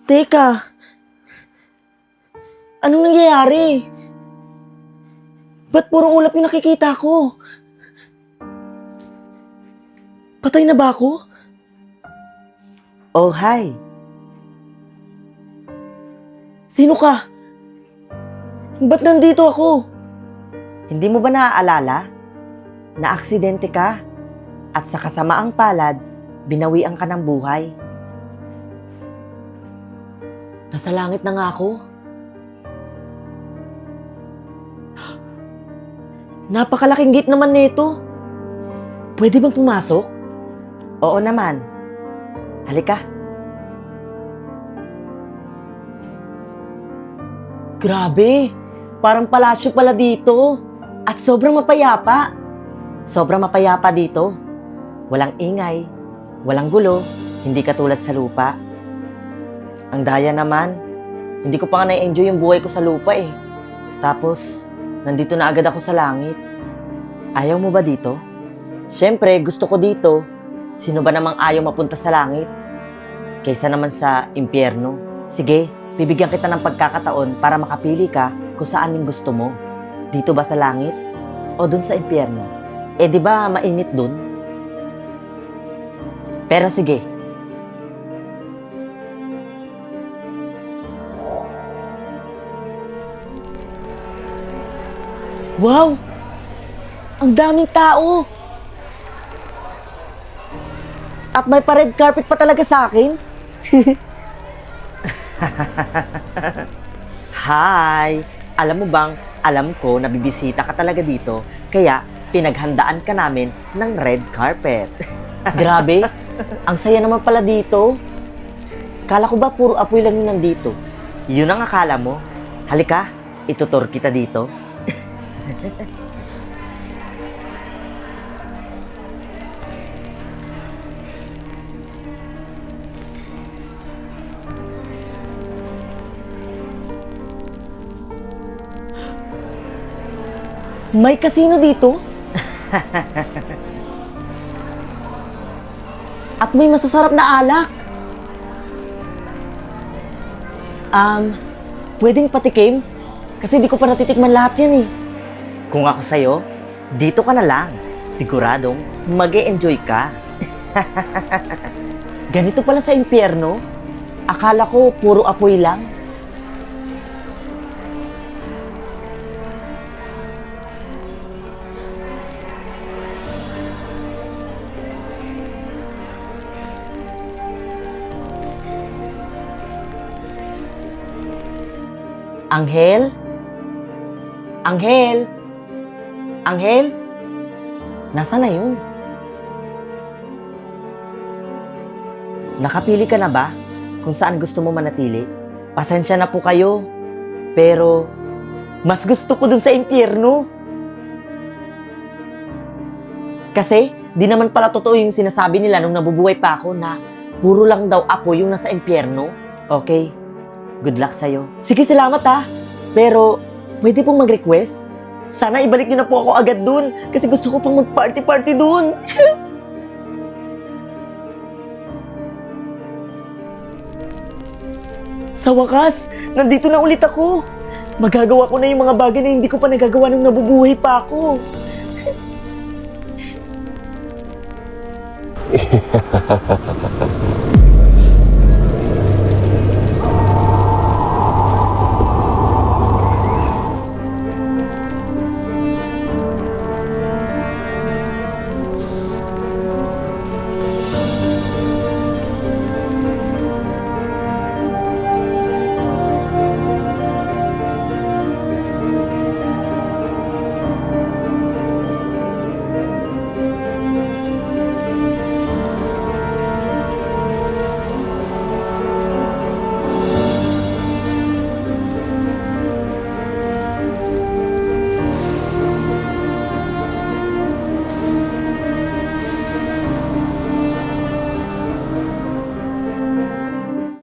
Teka, anong nangyayari? Ba't puro ulap yung nakikita ko? Patay na ba ako? Oh, hi. Sino ka? Ba't nandito ako? Hindi mo ba naaalala? Na-aksidente ka at sa kasamaang palad, binawian ka ng buhay. Nasa langit na nga ako. Napakalaking gate naman nito. Pwede bang pumasok? Oo naman. Halika. Grabe, parang palasyo pala dito. At sobrang mapayapa. Sobrang mapayapa dito. Walang ingay, walang gulo, hindi katulad sa lupa. Ang daya naman, hindi ko pa nga na-enjoy yung buhay ko sa lupa eh. Tapos, nandito na agad ako sa langit. Ayaw mo ba dito? Siyempre, gusto ko dito. Sino ba namang ayaw mapunta sa langit? Kaysa naman sa impyerno. Sige, bibigyan kita ng pagkakataon para makapili ka kung saan yung gusto mo. Dito ba sa langit? O dun sa impyerno? Eh di ba mainit dun? Pero sige. Wow! Ang daming tao! At may pa-red carpet pa talaga sa akin. Hi! Alam mo bang, alam ko na bibisita ka talaga dito, kaya pinaghandaan ka namin ng red carpet. Grabe, ang saya naman pala dito. Kala ko ba puro apoy lang yung nandito? Yun ang akala mo. Halika, itutur kita dito. May casino dito? At may masasarap na alak. Pwedeng patikim? Kasi di ko pa natitikman lahat yan eh. Kung ako sa'yo, dito ka na lang. Siguradong mag-e-enjoy ka. Ganito pala sa impyerno? Akala ko puro apoy lang. Anghel? Anghel? Anghel? Nasaan na yun? Nakapili ka na ba kung saan gusto mo manatili? Pasensya na po kayo, pero mas gusto ko dun sa impyerno. Kasi, di naman pala totoo yung sinasabi nila nung nabubuhay pa ako na puro lang daw apoy yung nasa impyerno. Okay, good luck sa'yo. Sige, salamat ha. Pero, pwede pong mag-request? Sana ibalik niyo na po ako agad dun kasi gusto ko pang mag-party-party dun. Sa wakas, nandito na ulit ako. Magagawa ko na yung mga bagay na hindi ko pa nagagawa nung nabubuhay pa ako.